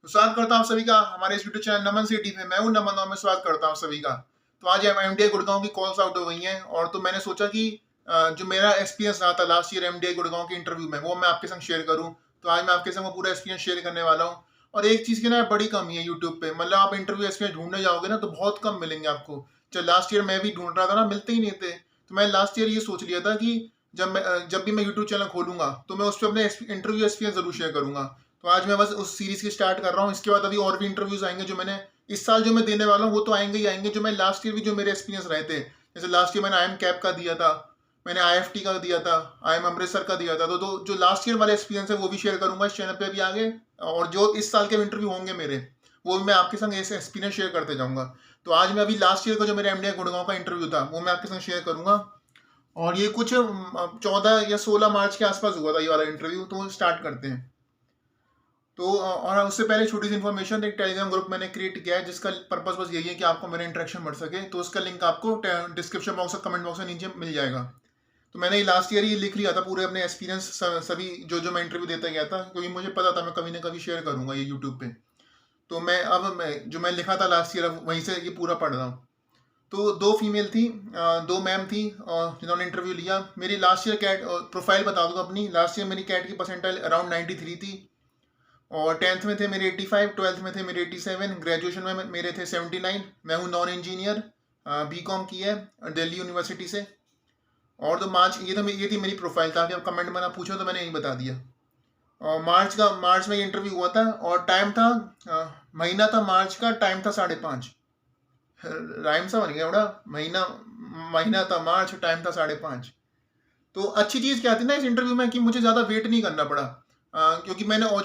तो स्वागत करता हूँ आप सभी का हमारे इस यूट्यूब चैनल नमन सिटी में। मैं हूँ नमन और मैं स्वागत करता हूँ सभी का। तो आज एमडीआई गुड़गांव की कॉल्स आउट हो गई हैं और तो मैंने सोचा कि जो मेरा एक्सपीरियंस रहा था लास्ट ईयर एमडीआई गुड़गांव के इंटरव्यू में वो मैं आपके संग शेयर करूँ। तो आज मैं आपके संग वो पूरा एक्सपीरियंस शेयर करने वाला हूँ। और एक चीज़ की ना बड़ी कमी है यूट्यूब पे, मतलब आप इंटरव्यू एक्सपीरियंस ढूंढने जाओगे ना तो बहुत कम मिलेंगे आपको। जब लास्ट ईयर मैं भी ढूंढ रहा था ना, मिलते ही नहीं थे। तो मैं लास्ट ईयर ये सोच लिया था कि जब भी मैं यूट्यूब चैनल खोलूंगा तो मैं उस पर अपने इंटरव्यू एक्सपीरियंस जरूर शेयर करूंगा। तो आज मैं बस उस सीरीज की स्टार्ट कर रहा हूँ। इसके बाद अभी और भी इंटरव्यूज आएंगे जो मैंने इस साल जो मैं देने वाला हूँ, वो तो आएंगे ही आएंगे। जो मैं लास्ट ईयर भी जो मेरे एक्सपीरियंस रहे थे, जैसे लास्ट ईयर मैंने आई एम कैप का दिया था, मैंने आईएफटी का दिया था, आई एम अमृतसर का दिया था। तो जो लास्ट ईयर वाले एक्सपीरियंस है वो भी शेयर करूंगा इस चैनल पे भी आगे। और जो इस साल के इंटरव्यू होंगे मेरे, वो भी मैं आपके संग ऐसे एक्सपीरियंस शेयर करते जाऊंगा। तो आज मैं अभी लास्ट ईयर का जो मेरे एमडीआई गुड़गांव का इंटरव्यू था वो मैं आपके संग शेयर करूंगा। और ये कुछ 14 या 16 मार्च के आसपास हुआ था ये वाला इंटरव्यू। तो स्टार्ट करते हैं। तो और उससे पहले छोटी सी इन्फॉर्मेशन, एक टेलीग्राम ग्रुप मैंने क्रिएट किया है जिसका पर्पस बस यही है कि आपको मेरा इंटरेक्शन बढ़ सके। तो उसका लिंक आपको डिस्क्रिप्शन बॉक्स और कमेंट बॉक्स में नीचे मिल जाएगा। तो मैंने लास्ट ईयर ये लिख लिया था पूरे अपने एक्सपीरियंस सभी जो मैं इंटरव्यू देता गया था, क्योंकि मुझे पता था मैं कभी ना कभी शेयर करूंगा ये यूट्यूब पे। तो मैं जो मैं लिखा था लास्ट ईयर वहीं से ये पूरा पढ़ रहा हूँ। तो दो फीमेल थी, दो मैम थी जिन्होंने इंटरव्यू लिया। मेरी लास्ट ईयर कैट प्रोफाइल बता दूंगा अपनी। लास्ट ईयर मेरी कैट की परसेंटाइल अराउंड 93 थी। और 10th में थे मेरे 85, 12th में थे मेरे 87, ग्रेजुएशन में मेरे थे 79। मैं हूँ नॉन इंजीनियर, बीकॉम की है दिल्ली यूनिवर्सिटी से। और तो मार्च ये थी मेरी प्रोफाइल। ताकि आप कमेंट में ना पूछो तो मैंने यही बता दिया। और मार्च में इंटरव्यू हुआ था और टाइम था, महीना था मार्च का, टाइम था 5:30। राइम सा बन गया बड़ा। महीना था मार्च, टाइम था 5:30। तो अच्छी चीज़ क्या थी ना इस इंटरव्यू में कि मुझे ज़्यादा वेट नहीं करना पड़ा। क्योंकि मेरा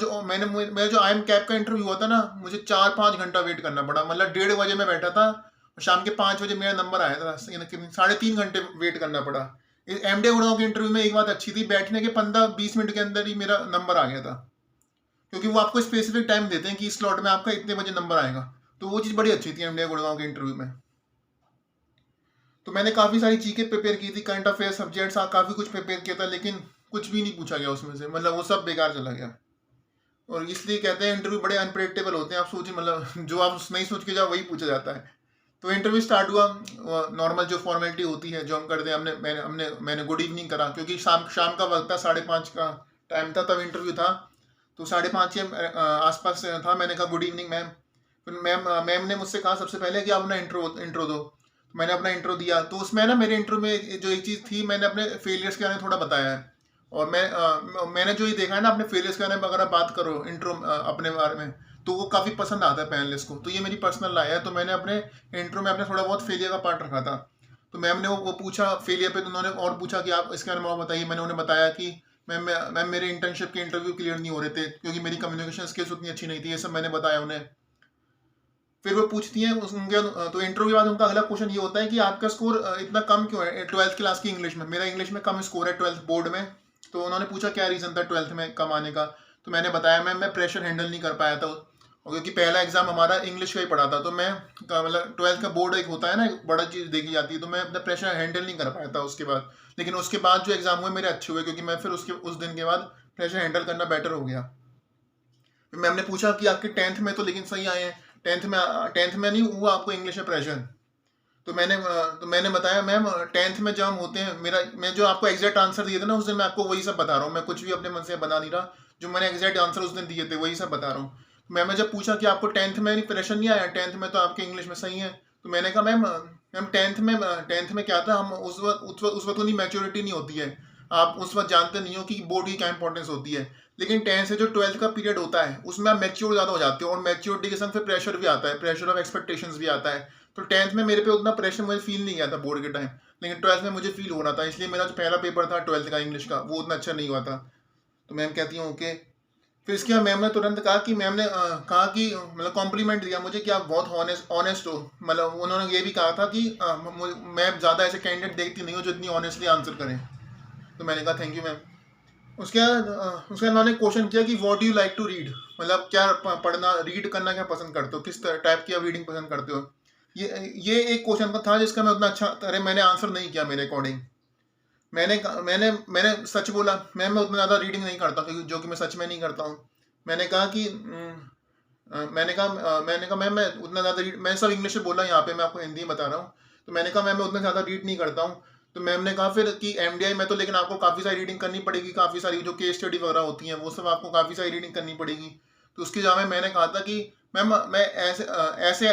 जो आई एम कैप का इंटरव्यू हुआ था ना, मुझे 4-5 घंटा वेट करना पड़ा। मतलब 1:30 बजे मैं बैठा था और शाम के 5 बजे मेरा नंबर आया था। 3.5 घंटे वेट करना पड़ा। एमडीआई गुड़गांव के इंटरव्यू में एक बात अच्छी थी, बैठने के 15-20 मिनट के अंदर ही मेरा नंबर आ गया था। क्योंकि वो आपको स्पेसिफिक टाइम देते हैं कि इस स्लॉट में आपका इतने बजे नंबर आएगा। तो वो चीज़ बड़ी अच्छी थी एमडीआई गुड़गांव के इंटरव्यू में। तो मैंने काफ़ी सारी चीज़ें प्रिपेयर की थी, करंट अफेयर सब्जेक्ट्स काफ़ी कुछ प्रिपेयर किया था, लेकिन कुछ भी नहीं पूछा गया उसमें से। मतलब वो सब बेकार चला गया। और इसलिए कहते हैं इंटरव्यू बड़े अनप्रेडिक्टेबल होते हैं। आप सोचिए, मतलब जो आप नहीं सोच के जाओ वही पूछा जाता है। तो इंटरव्यू स्टार्ट हुआ। नॉर्मल जो फॉर्मेलिटी होती है जो हम करते हैं, मैंने गुड इवनिंग करा, क्योंकि शाम का वक्त था, 5:30 का टाइम था तब इंटरव्यू था। तो 5:30 के आसपास था। मैंने कहा गुड इवनिंग मैम। फिर मैम ने मुझसे कहा सबसे पहले कि आप अपना इंट्रो दो। तो मैंने अपना इंट्रो दिया। तो उसमें ना मेरे इंट्रो में जो एक चीज़ थी, मैंने अपने फेलियर्स के बारे में थोड़ा बताया है। और मैंने जो ये देखा है ना, अपने फेलियर्स के बारे में अगर आप बात करो इंट्रो अपने बारे में, तो वो काफ़ी पसंद आता है पैनलिस्ट को। तो ये मेरी पर्सनल राय है। तो मैंने अपने इंट्रो में अपने थोड़ा बहुत फेलियर का पार्ट रखा था। तो मैम ने वो पूछा फेलियर पे, तो उन्होंने और पूछा कि आप इसके बारे में और बताइए। मैंने उन्हें बताया कि मैम मेरे इंटर्नशिप के इंटरव्यू क्लियर नहीं हो रहे थे क्योंकि मेरी कम्युनिकेशन स्किल्स उतनी अच्छी नहीं थी। ये सब मैंने बताया उन्हें। फिर वो पूछती हैं उनके, तो इंटरव्यू के बाद उनका अगला क्वेश्चन ये होता है कि आपका स्कोर इतना कम क्यों है 12th क्लास की इंग्लिश में। मेरा इंग्लिश में कम स्कोर है 12th बोर्ड में। तो उन्होंने पूछा क्या रीज़न था 12th में कम आने का। तो मैंने बताया मैं प्रेशर हैंडल नहीं कर पाया था। और क्योंकि पहला एग्जाम हमारा इंग्लिश का ही पढ़ा था, तो मैं मतलब 12th का बोर्ड एक होता है ना, एक बड़ा चीज़ देखी जाती है। तो मैं अपना प्रेशर हैंडल नहीं कर पाया था उसके बाद। लेकिन उसके बाद जो एग्जाम हुए मेरे अच्छे हुए, क्योंकि मैं फिर उस दिन के बाद प्रेशर हैंडल करना बेटर हो गया। मैम ने पूछा कि आपके 10th में तो लेकिन सही आए हैं, 10th में नहीं हुआ आपको इंग्लिश में प्रेशर। तो मैंने बताया मैम 10th में जब हम होते हैं, मैं जो आपको एग्जैक्ट आंसर दिए थे ना उस दिन, मैं आपको वही सब बता रहा हूँ। मैं कुछ भी अपने मन से बना नहीं रहा। जो मैंने एग्जैक्ट आंसर उस दिन दिए थे वही सब बता रहा हूँ। मैम ने जब पूछा कि आपको 10th में नहीं प्रेशर नहीं आया, 10th में तो आपके इंग्लिश में सही है। तो मैंने कहा मैम 10th में क्या था, हम उस वक्त उतनी मैच्योरिटी नहीं होती है। आप उस वक्त जानते नहीं हो कि बोर्ड की क्या इंपॉर्टेंस होती है। लेकिन 10th से जो 12th का पीरियड होता है उसमें आप मैच्योर ज़्यादा हो जाते हो, और मैच्योरिटी के संग फिर प्रेशर भी आता है, प्रेशर ऑफ एक्सपेक्टेशंस भी आता है। तो 10th में मेरे पे उतना प्रेशर मुझे फील नहीं किया था बोर्ड के टाइम, लेकिन 12th में मुझे फील हो रहा था। इसलिए मेरा जो पहला पेपर था 12th का इंग्लिश का, वो उतना अच्छा नहीं हुआ था। तो मैम कहती हूँ ओके। फिर इसके बाद मैम ने तुरंत कहा कि मैम ने कहा कि मतलब कॉम्प्लीमेंट दिया मुझे कि आप बहुत ऑनेस्ट हो। मतलब उन्होंने ये भी कहा था कि मैं ज़्यादा ऐसे कैंडिडेट देखती नहीं हूँ जो इतनी ऑनेस्टली आंसर करें। तो मैंने कहा थैंक यू मैम। उसके बाद उन्होंने क्वेश्चन किया कि what you like to read, मतलब क्या पढ़ना रीड करना क्या पसंद करते हो, किस टाइप की आप रीडिंग पसंद करते हो। ये एक क्वेश्चन था जिसका मैं उतना अच्छा तरह मैंने आंसर नहीं किया मेरे अकॉर्डिंग। मैंने सच बोला, मैं उतना ज़्यादा रीडिंग नहीं करता, क्योंकि जो कि मैं सच में नहीं करता हूँ। मैंने कहा कि मैंने कहा मैम मैं उतना ज़्यादा रीड, मैं सब इंग्लिश में बोला, यहाँ पे मैं आपको हिंदी में बता रहा हूँ। तो मैंने कहा मैम मैं उतना ज़्यादा रीड नहीं करता हूँ। तो मैम ने कहा फिर कि एमडीआई में तो लेकिन आपको काफ़ी सारी रीडिंग करनी पड़ेगी, काफ़ी सारी जो केस स्टडी वगैरह होती हैं वो सब आपको काफ़ी सारी रीडिंग करनी पड़ेगी। तो उसकी जगह मैंने कहा था कि मैम मैं ऐसे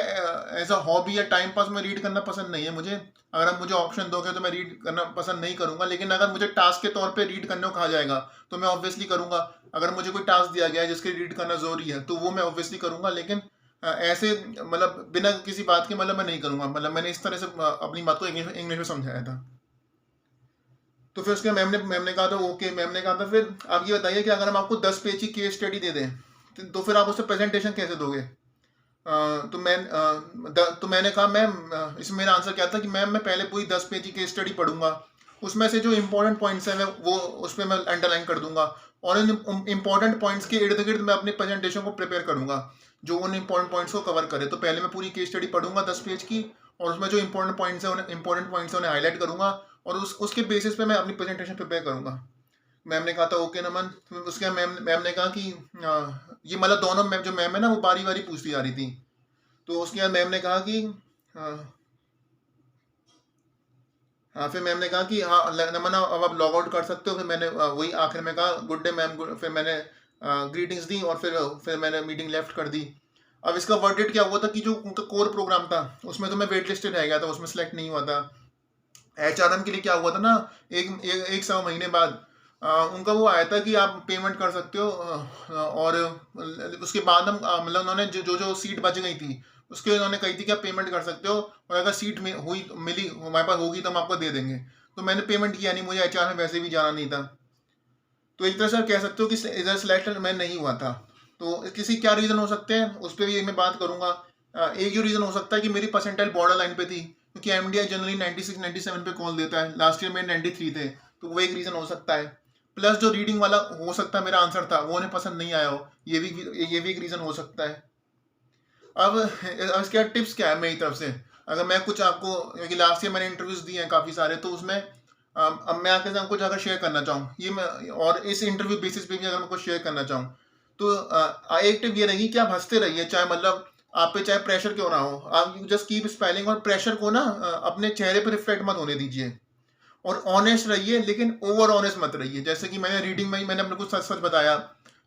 एज अ हॉबी या टाइम पास में रीड करना पसंद नहीं है मुझे। अगर आप मुझे ऑप्शन दोगे तो मैं रीड करना पसंद नहीं करूंगा, लेकिन अगर मुझे टास्क के तौर पे रीड करने को कहा जाएगा तो मैं ऑब्वियसली करूंगा। अगर मुझे कोई टास्क दिया गया है जिसके रीड करना जरूरी है तो वो मैं ऑब्वियसली करूंगा, लेकिन ऐसे मतलब बिना किसी बात के मतलब मैं नहीं करूंगा। मतलब मैंने इस तरह से अपनी बात को इंग्लिश में समझाया था। तो फिर उसके मैम ने कहा था ओके। मैम ने कहा था फिर आप ये बताइए कि अगर हम आपको 10 पेज की केस स्टडी दे दें तो फिर आप उससे प्रेजेंटेशन कैसे दोगे? तो मैंने कहा मैम, इसमें मेरा आंसर क्या था कि मैम मैं पहले पूरी 10 पेज की केस स्टडी पढ़ूंगा, उसमें से जो इंपॉर्टेंट पॉइंट्स हैं मैं वो उस पर मैं अंडरलाइन कर दूंगा, और इन इंपॉर्टेंट पॉइंट्स के इर्द गिर्द मैं अपनी प्रेजेंटेशन को प्रिपेयर करूंगा जो उन इंपॉर्टेंट पॉइंट्स को कवर करे। तो पहले मैं पूरी केस स्टडी पढ़ूंगा 10 पेज की, और उसमें जो इंपॉर्टेंट पॉइंट्स हैं उन्हें हाईलाइट करूंगा, और उसके बेसिस पे मैं अपनी प्रेजेंटेशन प्रिपेयर करूंगा। मैम ने कहा था ओके नमन। फिर उसके मैम मैम ने कहा कि ये मतलब दोनों मैम जो मैम है ना वो बारी बारी पूछती जा रही थी। तो उसके बाद मैम ने कहा कि हाँ, हाँ, फिर मैम ने कहा कि हाँ नमन अब आप लॉग आउट कर सकते हो। फिर मैंने वही आखिर में कहा गुड डे मैम, फिर मैंने ग्रीटिंग्स दी और फिर मैंने मीटिंग लेफ्ट कर दी। अब इसका वर्डिक्ट क्या हुआ था कि जो उनका कोर प्रोग्राम था उसमें तो मैं वेट लिस्टेड रह गया था, उसमें सेलेक्ट नहीं हुआ था। एचआरएम के लिए क्या हुआ था ना, एक 1.25 महीने बाद उनका वो आया था कि आप पेमेंट कर सकते हो, और उसके बाद हम मतलब उन्होंने जो सीट बच गई थी उसके उन्होंने कही थी कि आप पेमेंट कर सकते हो, और अगर सीट में हुई मिली हमारे पास होगी तो हम आपको दे देंगे। तो मैंने पेमेंट किया नहीं, मुझे एचआर में वैसे भी जाना नहीं था। तो एक तरह से आप कह सकते हो कि इधर सिलेक्ट मैं नहीं हुआ था। तो किसी क्या रीज़न हो सकते हैं उस पर भी मैं बात करूंगा। एक जो रीज़न हो सकता है कि मेरी परसेंटाइल बॉर्डर लाइन पे थी, क्योंकि एमडीआई जनरली 96 97 पे कॉल देता है, लास्ट ईयर में 93 थे, तो वो एक रीज़न हो सकता है। प्लस जो रीडिंग वाला हो सकता है मेरा आंसर था वो उन्हें पसंद नहीं आया हो, ये भी एक रीज़न हो सकता है। अब इसके टिप्स क्या है मेरी तरफ से, अगर मैं कुछ आपको, क्योंकि लास्ट ईयर मैंने इंटरव्यूज दिए हैं काफ़ी सारे, तो उसमें अब मैं आपके साथ कुछ अगर शेयर करना चाहूँ ये मैं, और इस इंटरव्यू बेसिस पे भी अगर मैं कुछ शेयर करना चाहूँ तो एक टिप ये रहेगी कि आप हंसते रहिए, चाहे मतलब आप पे चाहे प्रेशर क्यों ना हो, आप जस्ट कीप स्माइलिंग, और प्रेशर को ना अपने चेहरे पर रिफ्लेक्ट मत होने दीजिए, और ऑनेस्ट रहिए लेकिन ओवर ऑनेस्ट मत रहिए। जैसे कि मैंने रीडिंग में ही मैंने अपने को सच सच बताया,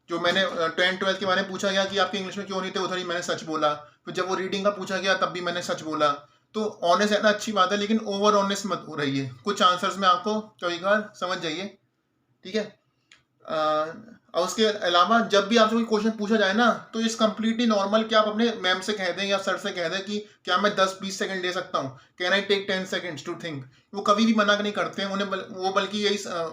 जो मैंने 10th 12th के बारे में पूछा गया कि आपके इंग्लिश में क्यों नहीं थे, उधर ही मैंने सच बोला। फिर जब वो रीडिंग का पूछा गया तब भी मैंने सच बोला। तो ऑनेस्ट रहना अच्छी बात है, लेकिन ओवर ऑनेस्ट मत रहिए। कुछ आंसर्स में आपको कभी कभार समझ जाइए, ठीक है। और उसके अलावा जब भी आपसे कोई क्वेश्चन पूछा जाए ना तो इस कंप्लीटली नॉर्मल कि आप अपने मैम से कह दें या सर से कह दें कि क्या मैं 10-20 सेकंड ले सकता हूँ, can I take 10 seconds to think. वो कभी भी मना नहीं करते हैं उन्हें, वो बल्कि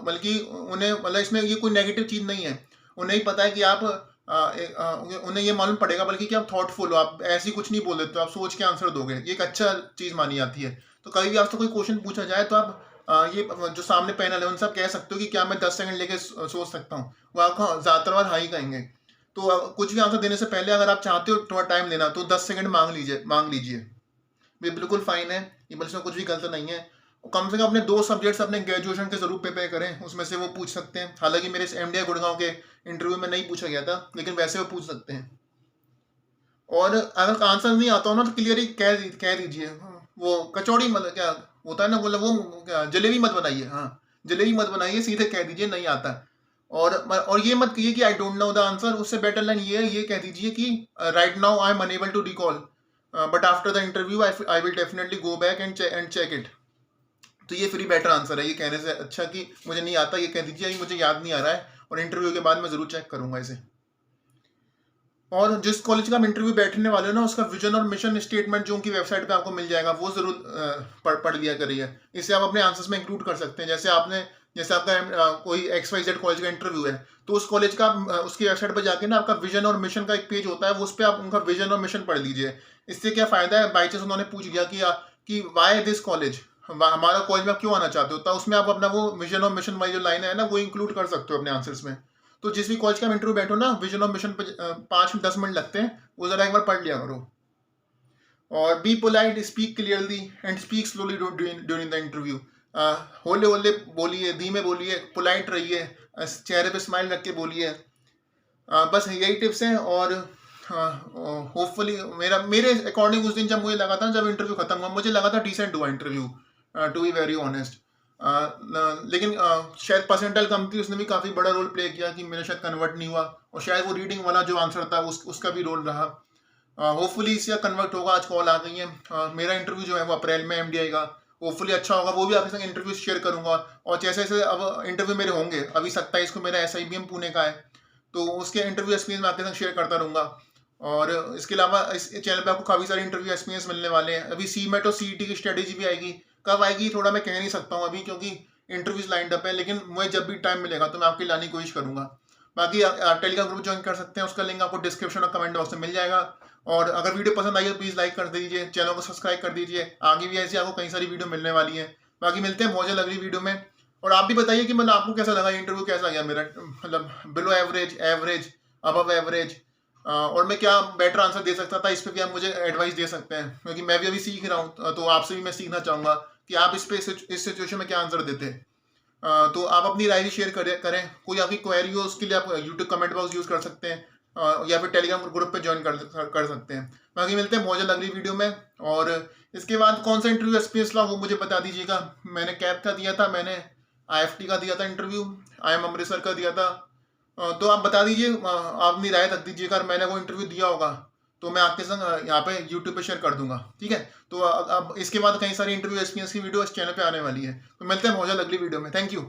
बल्कि उन्हें मतलब इसमें ये कोई नेगेटिव चीज़ नहीं है। उन्हें ही पता है कि आप उन्हें ये मालूम पड़ेगा बल्कि कि आप थॉटफुल हो, आप ऐसी कुछ नहीं बोल देते, आप सोच के आंसर दोगे, ये एक अच्छा चीज़ मानी जाती है। तो कभी भी आपसे कोई क्वेश्चन पूछा जाए तो आप ये जो सामने पैनल है उनसे आप कह सकते हो कि क्या मैं 10 सेकंड लेके सोच सकता हूँ, वो आपको ज़्यादातर बार हाँ ही कहेंगे। तो कुछ भी आंसर देने से पहले अगर आप चाहते हो थोड़ा टाइम लेना तो 10 सेकंड मांग लीजिए। ये बिल्कुल फाइन है, ये इसमें कुछ भी गलत नहीं है। कम से कम अपने 2 सब्जेक्ट्स अपने ग्रेजुएशन के जरूर प्रिपेयर करें, उसमें से वो पूछ सकते हैं। हालांकि मेरे इस एमडीआई गुड़गांव के इंटरव्यू में नहीं पूछा गया था, लेकिन वैसे वो पूछ सकते हैं। और अगर आंसर नहीं आता हो ना तो क्लियरली कह दीजिए। वो कचौड़ी मतलब क्या होता है ना, बोला वो क्या जलेबी मत बनाइए, हाँ जलेबी मत बनाइए, सीधे कह दीजिए नहीं आता। और ये मत कहिए कि I don't know the answer, उससे बेटर लाइन ये कह दीजिए कि right now I am unable to recall, but after the interview I will definitely go back and check it. तो ये फिर बेटर आंसर है, ये कहने से अच्छा कि मुझे नहीं आता, ये कह दीजिए मुझे याद नहीं आ रहा है और इंटरव्यू के बाद मैं जरूर चेक करूंगा इसे। और जिस कॉलेज का आप इंटरव्यू बैठने वाले हो ना उसका विजन और मिशन स्टेटमेंट जो उनकी वेबसाइट पे आपको मिल जाएगा वो जरूर पढ़ लिया करिए। इसे आप अपने आंसर्स में इंक्लूड कर सकते हैं। जैसे आपका कोई XYZ कॉलेज का इंटरव्यू है तो उस कॉलेज का उसकी वेबसाइट पर जाके ना आपका विजन और मिशन का एक पेज होता है, वो उस पर आप उनका विजन और मिशन पढ़ लीजिए। इससे क्या फायदा है, बाई चांस उन्होंने पूछ लिया कि वाई दिस कॉलेज, हमारा कॉलेज में आप क्यों आना चाहते हो, तो उसमें आप अपना वो विजन और मिशन वाली जो लाइन है ना वो इंक्लूड कर सकते हो अपने आंसर्स में। तो जिस भी कॉलेज का इंटरव्यू बैठो ना, विजन और मिशन पे 5-10 मिनट लगते हैं, वो जरा एक बार पढ़ लिया करो। और be polite, speak clearly and speak slowly during the interview. होले होले बोलिए, धीमे बोलिए, पोलाइट रहिए, चेहरे पे स्माइल रख के बोलिए। बस यही टिप्स हैं। और हाँ, होपफुली मेरे अकॉर्डिंग उस दिन जब मुझे लगा था, जब इंटरव्यू खत्म हुआ, मुझे लगा था डिसेंट हुआ interview, to be very honest. लेकिन शायद परसेंटाइल कम थी, उसने भी काफ़ी बड़ा रोल प्ले किया कि मेरा शायद कन्वर्ट नहीं हुआ, और शायद वो रीडिंग वाला जो आंसर था उसका भी रोल रहा। होपफुली इससे कन्वर्ट होगा। आज कॉल आ गई है। मेरा इंटरव्यू जो है वो अप्रैल में एमडीआई का, होपफुली अच्छा होगा। वो भी आपके संग इंटरव्यू शेयर करूंगा, और जैसे जैसे अब इंटरव्यू मेरे होंगे, अभी 27 को मेरा एसआईबीएम पुणे का है, तो उसके इंटरव्यू एक्सपीरियंस मैं आपके संग शेयर करता रहूंगा। और इसके अलावा इस चैनल पे आपको काफ़ी सारे इंटरव्यू एक्सपीरियंस मिलने वाले हैं। अभी सीमेट और सीईटी की स्ट्रेटेजी भी आएगी, कब आएगी थोड़ा मैं कह नहीं सकता हूँ अभी, क्योंकि इंटरव्यूज लाइंड अप है, लेकिन मुझे जब भी टाइम मिलेगा तो मैं आपके लाने की कोशिश करूंगा। बाकी टेलीग्राम ग्रुप ज्वाइन कर सकते हैं, उसका लिंक आपको डिस्क्रिप्शन और कमेंट बॉक्स में मिल जाएगा। और अगर वीडियो पसंद आई तो प्लीज़ लाइक कर दीजिए, चैनल को सब्सक्राइब कर दीजिए। आगे भी ऐसी आपको कई सारी वीडियो मिलने वाली है। बाकी मिलते हैं बहुत जल्द अगली वीडियो में। और आप भी बताइए कि मतलब आपको कैसा लगा, इंटरव्यू कैसा गया मेरा, मतलब below average, average, above average, और मैं क्या बेटर आंसर दे सकता था, इस पे भी आप मुझे एडवाइस दे सकते हैं, क्योंकि मैं भी अभी सीख रहा हूँ, तो आपसे भी मैं सीखना चाहूँगा कि आप इस पे इस सिचुएशन में क्या आंसर देते हैं। तो आप अपनी राय भी शेयर करें। कोई आपकी क्वेरी हो उसके लिए आप यूट्यूब कमेंट बॉक्स यूज़ कर सकते हैं, या फिर टेलीग्राम ग्रुप पे ज्वाइन कर सकते हैं। बाकी मिलते हैं बहुत जल्द अगली वीडियो में। और इसके बाद कौन सा इंटरव्यू एक्सपीरियंस रहा वो मुझे बता दीजिएगा। मैंने कैब का दिया था, मैंने आईएफटी का दिया था इंटरव्यू, आईएम अमृतसर का दिया था। तो आप बता दीजिए, आप अपनी राय रख दीजिएगा। अगर मैंने वो इंटरव्यू दिया होगा तो मैं आपके संग यहाँ पे यूट्यूब पे शेयर कर दूंगा, ठीक है। तो अब इसके बाद कई सारी इंटरव्यू एक्सपीरियंस की वीडियो इस चैनल पे आने वाली है। तो मिलते हैं बहुत जल्द अगली वीडियो में। Thank you.